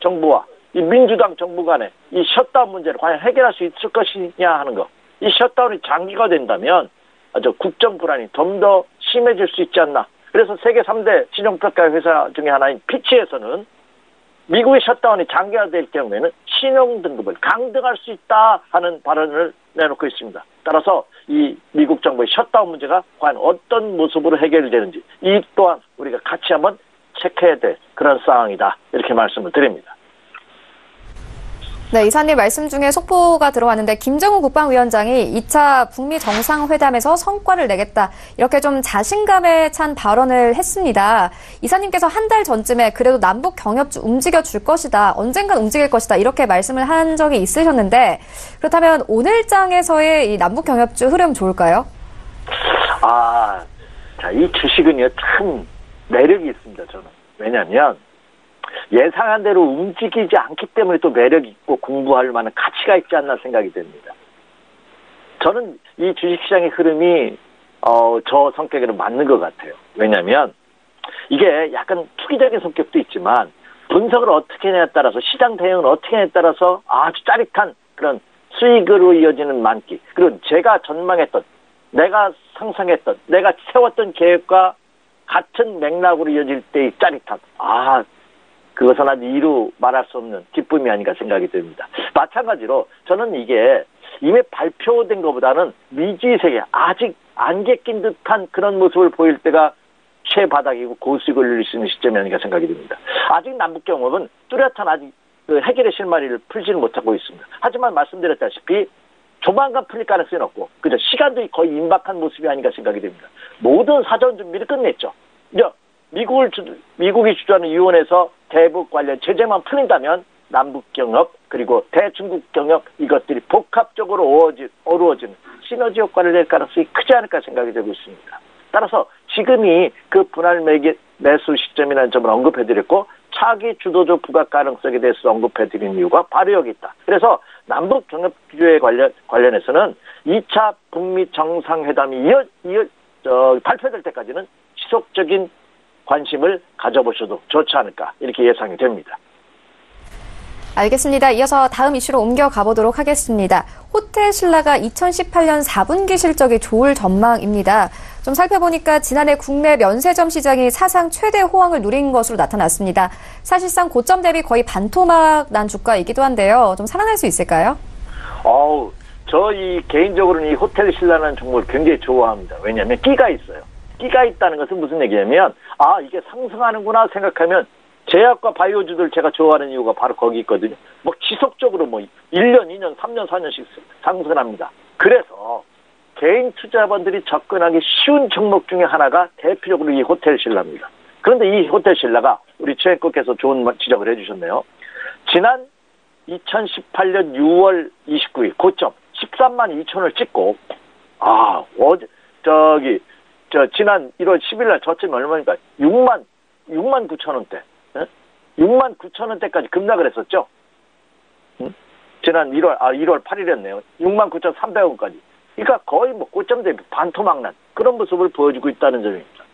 정부와 이 민주당 정부 간의 이 셧다운 문제를 과연 해결할 수 있을 것이냐 하는 것. 이 셧다운이 장기가 된다면 아주 국정 불안이 좀 더 심해질 수 있지 않나. 그래서 세계 3대 신용평가 회사 중에 하나인 피치에서는 미국의 셧다운이 장기화될 경우에는 신용 등급을 강등할 수 있다 하는 발언을 내놓고 있습니다. 따라서 이 미국 정부의 셧다운 문제가 과연 어떤 모습으로 해결되는지 이 또한 우리가 같이 한번 체크해야 될 그런 상황이다. 이렇게 말씀을 드립니다. 네, 이사님 말씀 중에 속보가 들어왔는데 김정은 국방위원장이 2차 북미 정상회담에서 성과를 내겠다. 이렇게 좀 자신감에 찬 발언을 했습니다. 이사님께서 한 달 전쯤에 그래도 남북 경협 움직여줄 것이다. 언젠간 움직일 것이다. 이렇게 말씀을 한 적이 있으셨는데 그렇다면 오늘장에서의 이 남북 경협주 흐름 좋을까요? 자, 이 주식은요, 참 매력이 있습니다, 저는. 왜냐면 예상한 대로 움직이지 않기 때문에 또 매력 있고 공부할 만한 가치가 있지 않나 생각이 됩니다. 저는 이 주식시장의 흐름이 저 성격에는 맞는 것 같아요. 왜냐하면 이게 약간 투기적인 성격도 있지만 분석을 어떻게 하냐에 따라서 시장 대응을 어떻게 하냐에 따라서 아주 짜릿한 그런 수익으로 이어지는 만기, 그리고 제가 전망했던, 내가 상상했던, 내가 세웠던 계획과 같은 맥락으로 이어질 때의 짜릿함, 그것은 아주 이루 말할 수 없는 기쁨이 아닌가 생각이 듭니다. 마찬가지로 저는 이게 이미 발표된 것보다는 미지의 세계, 아직 안개 낀 듯한 그런 모습을 보일 때가 최바닥이고 고수익을 누릴 수 있는 시점이 아닌가 생각이 듭니다. 아직 남북경협은 뚜렷한 아직 그 해결의 실마리를 풀지는 못하고 있습니다. 하지만 말씀드렸다시피 조만간 풀릴 가능성이 없고, 그죠? 시간도 거의 임박한 모습이 아닌가 생각이 됩니다. 모든 사전 준비를 끝냈죠. 미국이 주도하는 유엔에서 대북 관련 제재만 풀린다면 남북경협 그리고 대중국경협 이것들이 복합적으로 어우러지는 시너지 효과를 낼 가능성이 크지 않을까 생각이 되고 있습니다. 따라서 지금이 그 분할 매수 시점이라는 점을 언급해드렸고 차기 주도적 부각 가능성에 대해서 언급해드린 이유가 바로 여기 있다. 그래서 남북경협주에 관련해서는 2차 북미 정상회담이 발표될 때까지는 지속적인 관심을 가져보셔도 좋지 않을까 이렇게 예상이 됩니다. 알겠습니다. 이어서 다음 이슈로 옮겨가 보도록 하겠습니다. 호텔 신라가 2018년 4분기 실적이 좋을 전망입니다. 좀 살펴보니까 지난해 국내 면세점 시장이 사상 최대 호황을 누린 것으로 나타났습니다. 사실상 고점 대비 거의 반토막 난 주가이기도 한데요. 좀 살아날 수 있을까요? 개인적으로는 이 호텔 신라라는 종목을 굉장히 좋아합니다. 왜냐하면 끼가 있어요. 끼가 있다는 것은 무슨 얘기냐면 이게 상승하는구나 생각하면 제약과 바이오주들 제가 좋아하는 이유가 바로 거기 있거든요. 지속적으로 1년, 2년, 3년, 4년씩 상승합니다. 그래서 개인 투자자분들이 접근하기 쉬운 종목 중에 하나가 대표적으로 이 호텔 신라입니다. 그런데 이 호텔 신라가 우리 최앵커께서 좋은 지적을 해주셨네요. 지난 2018년 6월 29일 고점 13만 2천을 찍고 지난 1월 10일 날 저점이 얼마니까 6만 9천 원대. 6만 9천 원대까지 급락을 했었죠. 지난 1월 8일이었네요. 6만 9천 3백원까지. 그러니까 거의 고점 대비 반토막난 그런 모습을 보여주고 있다는 점입니다.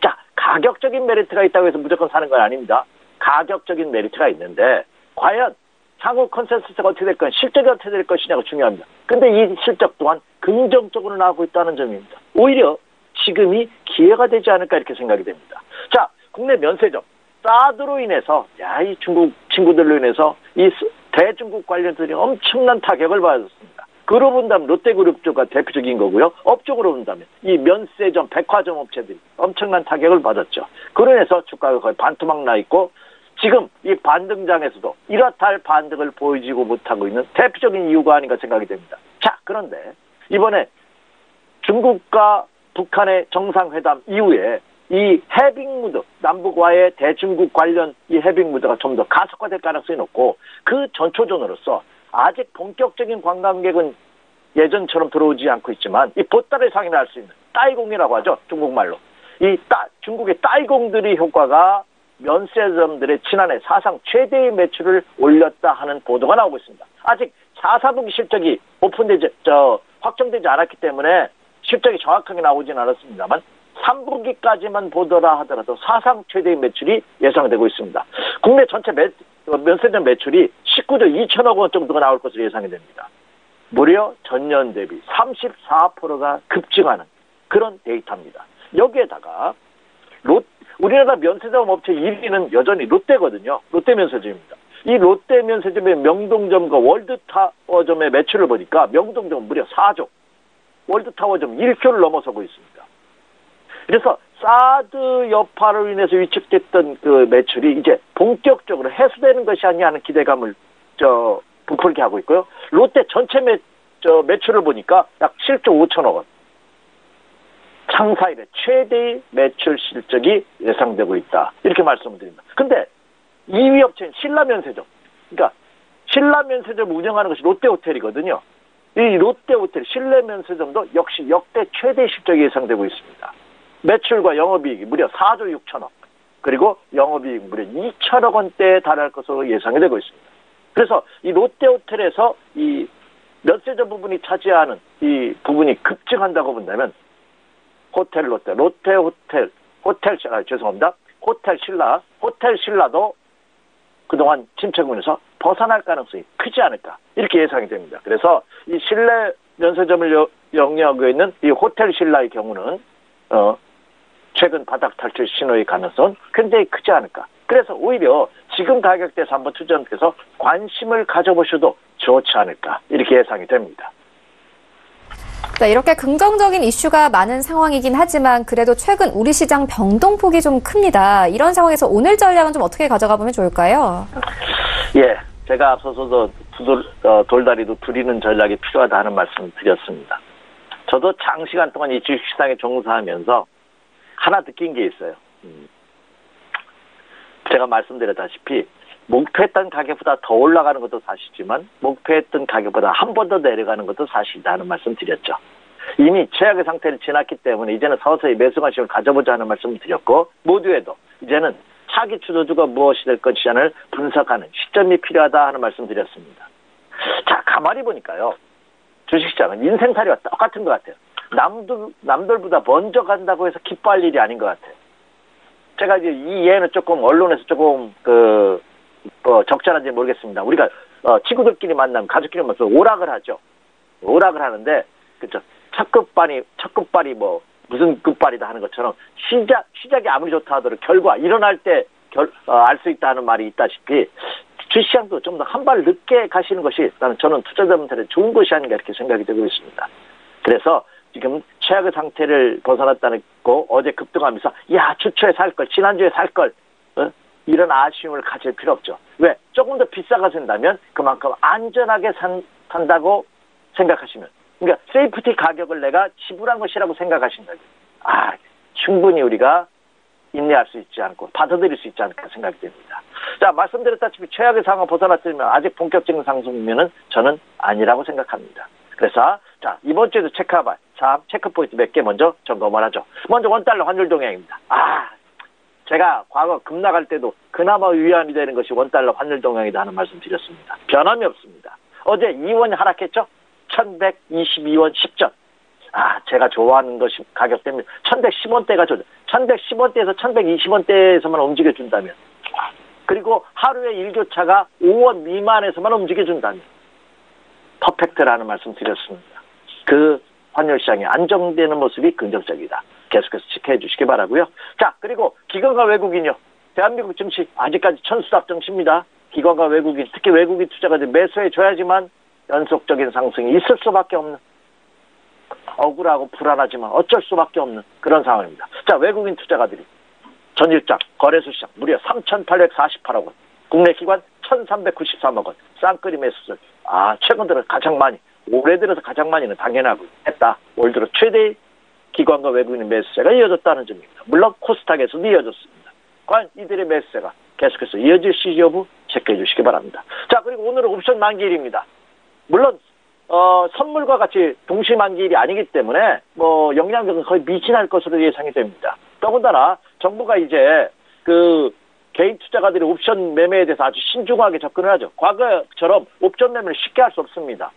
자, 가격적인 메리트가 있다고 해서 무조건 사는 건 아닙니다. 가격적인 메리트가 있는데 과연 향후 컨센서스가 어떻게 될 건, 실적이 어떻게 될 것이냐가 중요합니다. 근데 이 실적 또한 긍정적으로 나오고 있다는 점입니다. 오히려 지금이 기회가 되지 않을까 이렇게 생각이 됩니다. 자, 국내 면세점 사드로 인해서 이 중국 친구들로 인해서 이 대중국 관련들이 엄청난 타격을 받았습니다. 그로 본다면 롯데그룹주가 대표적인 거고요. 업적으로 본다면 이 면세점, 백화점 업체들이 엄청난 타격을 받았죠. 그로 인해서 주가가 거의 반토막 나 있고 지금 이 반등장에서도 이렇다 할 반등을 보여주고 못하고 있는 대표적인 이유가 아닌가 생각이 됩니다. 자, 그런데 이번에 중국과 북한의 정상회담 이후에 이 해빙 무드, 남북과의 대중국 관련 이 해빙 무드가 좀 더 가속화될 가능성이 높고 그 전초전으로서 아직 본격적인 관광객은 예전처럼 들어오지 않고 있지만 이 보따리 상이라 할 수 있는 따이공이라고 하죠. 중국말로. 중국의 따이공들의 효과가 면세점들의 지난해 사상 최대의 매출을 올렸다 하는 보도가 나오고 있습니다. 아직 4분기 실적이 확정되지 않았기 때문에 실적이 정확하게 나오진 않았습니다만 3분기까지만 보더라 하더라도 사상 최대의 매출이 예상되고 있습니다. 국내 전체 면세점 매출이 19조 2천억 원 정도가 나올 것으로 예상이 됩니다. 무려 전년 대비 34%가 급증하는 그런 데이터입니다. 여기에다가 우리나라 면세점 업체 1위는 여전히 롯데거든요. 롯데 면세점입니다. 이 롯데 면세점의 명동점과 월드타워점의 매출을 보니까 명동점은 무려 4조, 월드타워점 1조를 넘어서고 있습니다. 그래서 사드 여파로 인해서 위축됐던 그 매출이 이제 본격적으로 해소되는 것이 아니냐 하는 기대감을 부풀게 하고 있고요. 롯데 전체 매출을 보니까 약 7조 5천억 원. 창사 이래 최대의 매출 실적이 예상되고 있다. 이렇게 말씀을 드립니다. 근데 2위 업체인 신라면세점. 그러니까 신라면세점 운영하는 것이 롯데호텔이거든요. 이 롯데호텔 신라면세점도 역시 역대 최대 실적이 예상되고 있습니다. 매출과 영업이익이 무려 4조 6천억. 그리고 영업이익 무려 2천억 원대에 달할 것으로 예상이 되고 있습니다. 그래서 이 롯데호텔에서 이 면세점 부분이 차지하는 이 부분이 급증한다고 본다면 호텔 신라도 그동안 침체군에서 벗어날 가능성이 크지 않을까 이렇게 예상이 됩니다. 그래서 이 실내 면세점을 영위하고 있는 이 호텔 신라의 경우는 최근 바닥 탈출 신호의 가능성은 굉장히 크지 않을까. 그래서 오히려 지금 가격대에서 한번 투자자님께서 관심을 가져보셔도 좋지 않을까 이렇게 예상이 됩니다. 네, 이렇게 긍정적인 이슈가 많은 상황이긴 하지만 그래도 최근 우리 시장 변동폭이 좀 큽니다. 이런 상황에서 오늘 전략은 좀 어떻게 가져가 보면 좋을까요? 예, 제가 앞서서도 돌다리도 두리는 전략이 필요하다 하는 말씀을 드렸습니다. 저도 장시간 동안 이 주식시장에 종사하면서 하나 느낀 게 있어요. 제가 말씀드렸다시피 목표했던 가격보다 더 올라가는 것도 사실이지만 목표했던 가격보다 한 번 더 내려가는 것도 사실이다 하는 말씀 드렸죠. 이미 최악의 상태를 지났기 때문에 이제는 서서히 매수 관심을 가져보자 하는 말씀을 드렸고 모두에도 이제는 차기 주도주가 무엇이 될 것이냐를 분석하는 시점이 필요하다 하는 말씀 드렸습니다. 자, 가만히 보니까요. 주식시장은 인생살이와 똑같은 것 같아요. 남들보다 먼저 간다고 해서 기뻐할 일이 아닌 것 같아요. 제가 이제 이 예는 조금 언론에서 조금 적절한지 모르겠습니다. 우리가 친구들끼리 만나면 가족끼리 만나서 오락을 하죠. 오락을 하는데 그렇죠. 첫 끝발이 뭐 무슨 끝발이다 하는 것처럼 시작이 아무리 좋다 하더라도 결과 일어날 때 알 수 있다는 말이 있다시피 주시장도 좀 더 한 발 늦게 가시는 것이 저는 투자자분들한테 좋은 것이 아닌가 이렇게 생각이 되고 있습니다. 그래서 지금 최악의 상태를 벗어났다는 거 어제 급등하면서 야 주초에 살 걸 지난주에 살 걸 이런 아쉬움을 가질 필요 없죠. 왜? 조금 더 비싸게 산다면 그만큼 안전하게 산다고 생각하시면 그러니까 세이프티 가격을 내가 지불한 것이라고 생각하신다면 충분히 우리가 인내할 수 있지 않고 받아들일 수 있지 않을까 생각이 됩니다. 자, 말씀드렸다시피 최악의 상황을 벗어났으면 아직 본격적인 상승이면은 저는 아니라고 생각합니다. 그래서 자 이번 주에도 체크해봐요. 자, 체크 포인트 몇 개 먼저 점검을 하죠. 먼저 원달러 환율 동향입니다. 제가 과거 급 나갈 때도 그나마 위안이 되는 것이 원달러 환율 동향이다 하는 말씀 드렸습니다. 변함이 없습니다. 어제 2원이 하락했죠. 1122원 10전. 제가 좋아하는 것이 가격 때문에 1110원대가 좋죠. 1110원대에서 1120원대에서만 움직여준다면 그리고 하루의 일교차가 5원 미만에서만 움직여준다면 퍼펙트라는 말씀 드렸습니다. 그 환율 시장이 안정되는 모습이 긍정적이다. 계속해서 지켜해 주시기 바라고요. 자, 그리고 기관과 외국인요. 대한민국 증시 아직까지 천수답 증시입니다. 기관과 외국인, 특히 외국인 투자가들 매수해 줘야지만 연속적인 상승이 있을 수밖에 없는 억울하고 불안하지만 어쩔 수밖에 없는 그런 상황입니다. 자, 외국인 투자가들이 전일장 거래소 시장 무려 3,848억 원, 국내 기관 1,393억 원, 쌍끌이 매수를 최근 들어 가장 많이 올해 들어서 가장 많이는 당연하고 했다. 올 들어 최대의 기관과 외국인 매수세가 이어졌다는 점입니다. 물론 코스닥에서도 이어졌습니다. 과연 이들의 매수세가 계속해서 이어질지 여부 체크해 주시기 바랍니다. 자, 그리고 오늘은 옵션 만기일입니다. 물론 선물과 같이 동시 만기일이 아니기 때문에 영향력은 거의 미진할 것으로 예상이 됩니다. 더군다나 정부가 이제 개인 투자가들이 옵션 매매에 대해서 아주 신중하게 접근을 하죠. 과거처럼 옵션 매매를 쉽게 할 수 없습니다.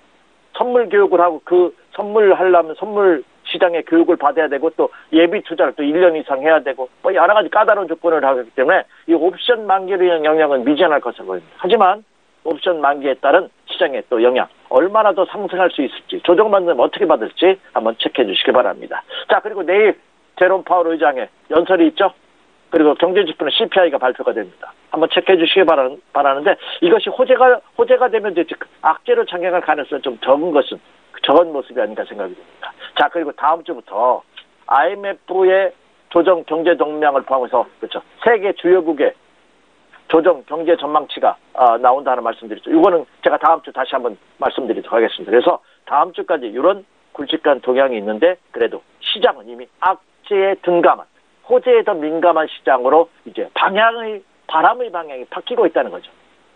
선물 교육을 하고 그 선물하려면 선물 시장의 교육을 받아야 되고 또 예비 투자를 또 1년 이상 해야 되고 여러 가지 까다로운 조건을 하기 때문에 이 옵션 만기에 의한 영향은 미진할 것으로 보입니다. 하지만 옵션 만기에 따른 시장의 또 영향 얼마나 더 상승할 수 있을지 조정받으면 어떻게 받을지 한번 체크해 주시기 바랍니다. 자, 그리고 내일 제롬 파월 의장의 연설이 있죠. 그리고 경제지표는 CPI가 발표가 됩니다. 한번 체크해 주시기 바라는데 이것이 호재가 되면 이제 악재로 작용할 가능성이 좀 적은 모습이 아닌가 생각이 듭니다. 자, 그리고 다음 주부터 IMF의 조정 경제 동향을 포함해서 그렇죠. 세계 주요국의 조정 경제 전망치가 나온다는 말씀드렸죠. 이거는 제가 다음 주 다시 한번 말씀드리도록 하겠습니다. 그래서 다음 주까지 이런 굵직한 동향이 있는데 그래도 시장은 이미 악재에 둔감한 호재에 더 민감한 시장으로 이제 바람의 방향이 바뀌고 있다는 거죠.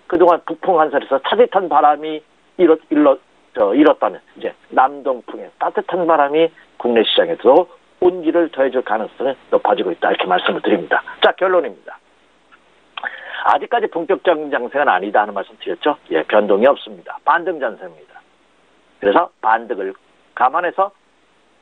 그동안 북풍 한설에서 타깃한 바람이 일었다면 이제 남동풍의 따뜻한 바람이 국내 시장에도 온기를 더해줄 가능성이 높아지고 있다 이렇게 말씀을 드립니다. 자, 결론입니다. 아직까지 본격적인 장세는 아니다 하는 말씀 드렸죠. 예, 변동이 없습니다. 반등 장세입니다. 그래서 반등을 감안해서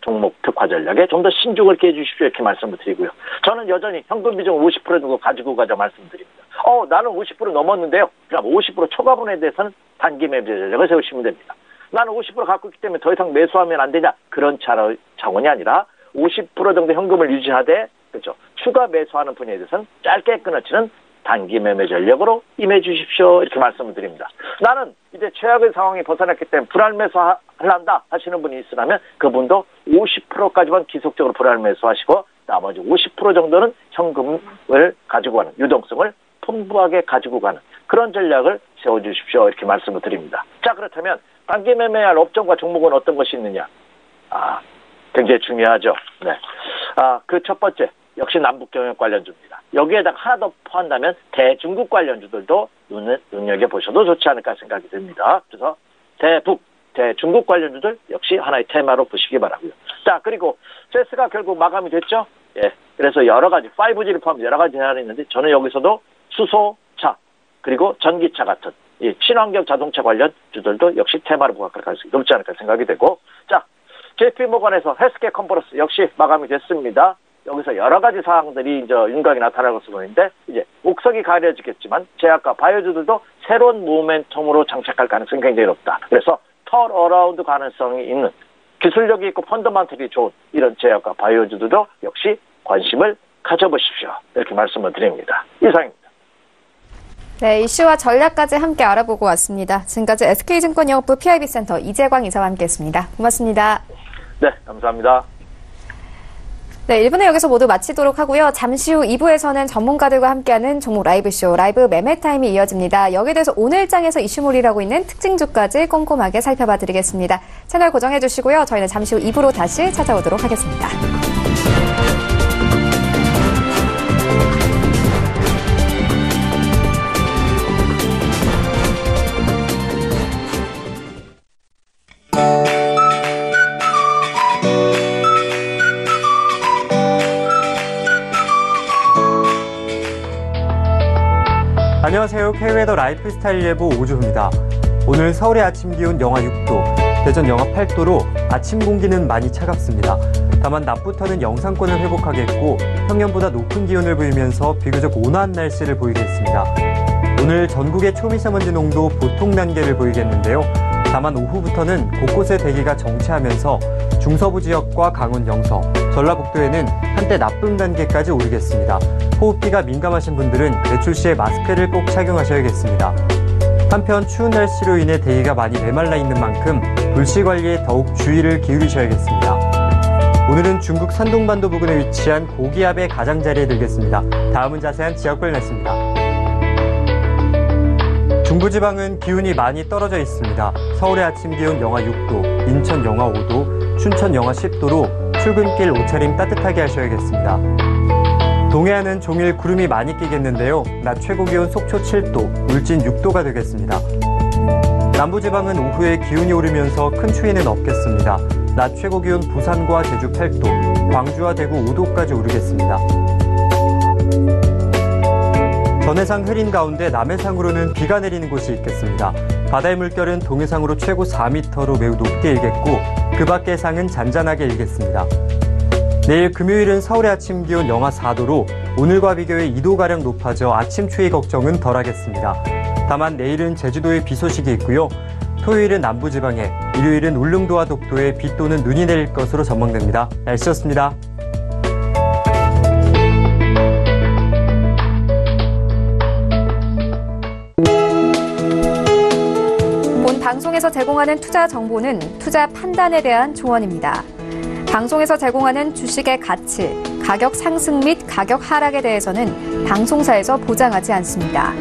종목 특화 전략에 좀 더 신중을 깨주십시오 이렇게 말씀을 드리고요. 저는 여전히 현금 비중 50% 정도 가지고 가자 말씀드립니다. 나는 50% 넘었는데요. 그럼 50% 초과분에 대해서는 단기 매매 전략을 세우시면 됩니다. 나는 50% 갖고 있기 때문에 더 이상 매수하면 안 되냐? 그런 차원이 아니라 50% 정도 현금을 유지하되 그렇죠. 추가 매수하는 분야에 대해서는 짧게 끊어치는 단기 매매 전략으로 임해 주십시오 이렇게 말씀을 드립니다. 나는 이제 최악의 상황이 벗어났기 때문에 불알 매수하란다 하시는 분이 있으라면 그분도 50%까지만 기속적으로 불알 매수하시고 나머지 50% 정도는 현금을 가지고 가는 유동성을 풍부하게 가지고 가는 그런 전략을 세워주십시오 이렇게 말씀을 드립니다. 자, 그렇다면 단기 매매할 업종과 종목은 어떤 것이 있느냐? 굉장히 중요하죠. 네. 그 첫 번째 역시 남북경협 관련주입니다. 여기에다가 하나 더 포함한다면 대중국 관련주들도 눈여겨보셔도 좋지 않을까 생각이 듭니다. 그래서 대중국 관련주들 역시 하나의 테마로 보시기 바라고요. 자, 그리고 세스가 결국 마감이 됐죠. 예. 그래서 여러 가지 5G를 포함해서 여러 가지 제안이 있는데 저는 여기서도 수소차 그리고 전기차 같은 이 친환경 자동차 관련 주들도 역시 테마로 부각할 가능성이 높지 않을까 생각이 되고 자, JP모건에서 헬스케어 컨퍼런스 역시 마감이 됐습니다. 여기서 여러 가지 사항들이 이제 윤곽이 나타날 것으로 보이는데 이제 옥석이 가려지겠지만 제약과 바이오주들도 새로운 모멘텀으로 장착할 가능성이 굉장히 높다. 그래서 턴 어라운드 가능성이 있는 기술력이 있고 펀더멘털이 좋은 이런 제약과 바이오주들도 역시 관심을 가져보십시오. 이렇게 말씀을 드립니다. 이상입니다. 네, 이슈와 전략까지 함께 알아보고 왔습니다. 지금까지 SK증권 영업부 PIB센터 이재광 이사와 함께했습니다. 고맙습니다. 네, 감사합니다. 네, 1부는 여기서 모두 마치도록 하고요. 잠시 후 2부에서는 전문가들과 함께하는 종목 라이브쇼, 라이브 매매타임이 이어집니다. 여기에 대해서 오늘장에서 이슈몰이라고 있는 특징주까지 꼼꼼하게 살펴봐 드리겠습니다. 채널 고정해 주시고요. 저희는 잠시 후 2부로 다시 찾아오도록 하겠습니다. 안녕하세요. K웨더 라이프스타일 예보 오주호입니다. 오늘 서울의 아침 기온 영하 6도, 대전 영하 8도로 아침 공기는 많이 차갑습니다. 다만 낮부터는 영상권을 회복하겠고 평년보다 높은 기온을 보이면서 비교적 온화한 날씨를 보이겠습니다. 오늘 전국의 초미세먼지 농도 보통 단계를 보이겠는데요. 다만 오후부터는 곳곳에 대기가 정체하면서 중서부 지역과 강원 영서, 전라북도에는 한때 나쁨 단계까지 오르겠습니다. 호흡기가 민감하신 분들은 외출 시에 마스크를 꼭 착용하셔야겠습니다. 한편 추운 날씨로 인해 대기가 많이 메말라 있는 만큼 불씨 관리에 더욱 주의를 기울이셔야겠습니다. 오늘은 중국 산동반도 부근에 위치한 고기압의 가장자리에 들겠습니다. 다음은 자세한 지역별 날씨입니다. 중부지방은 기온이 많이 떨어져 있습니다. 서울의 아침 기온 영하 6도, 인천 영하 5도, 춘천 영하 10도로 출근길 옷차림 따뜻하게 하셔야겠습니다. 동해안은 종일 구름이 많이 끼겠는데요. 낮 최고 기온 속초 7도, 울진 6도가 되겠습니다. 남부지방은 오후에 기온이 오르면서 큰 추위는 없겠습니다. 낮 최고 기온 부산과 제주 8도, 광주와 대구 5도까지 오르겠습니다. 전해상 흐린 가운데 남해상으로는 비가 내리는 곳이 있겠습니다. 바다의 물결은 동해상으로 최고 4m로 매우 높게 일겠고 그 밖의 상은 잔잔하게 일겠습니다. 내일 금요일은 서울의 아침 기온 영하 4도로 오늘과 비교해 2도가량 높아져 아침 추위 걱정은 덜하겠습니다. 다만 내일은 제주도에 비 소식이 있고요. 토요일은 남부지방에, 일요일은 울릉도와 독도에 비 또는 눈이 내릴 것으로 전망됩니다. 날씨였습니다. 본 방송에서 제공하는 투자 정보는 투자 판단에 대한 조언입니다. 방송에서 제공하는 주식의 가치, 가격 상승 및 가격 하락에 대해서는 방송사에서 보장하지 않습니다.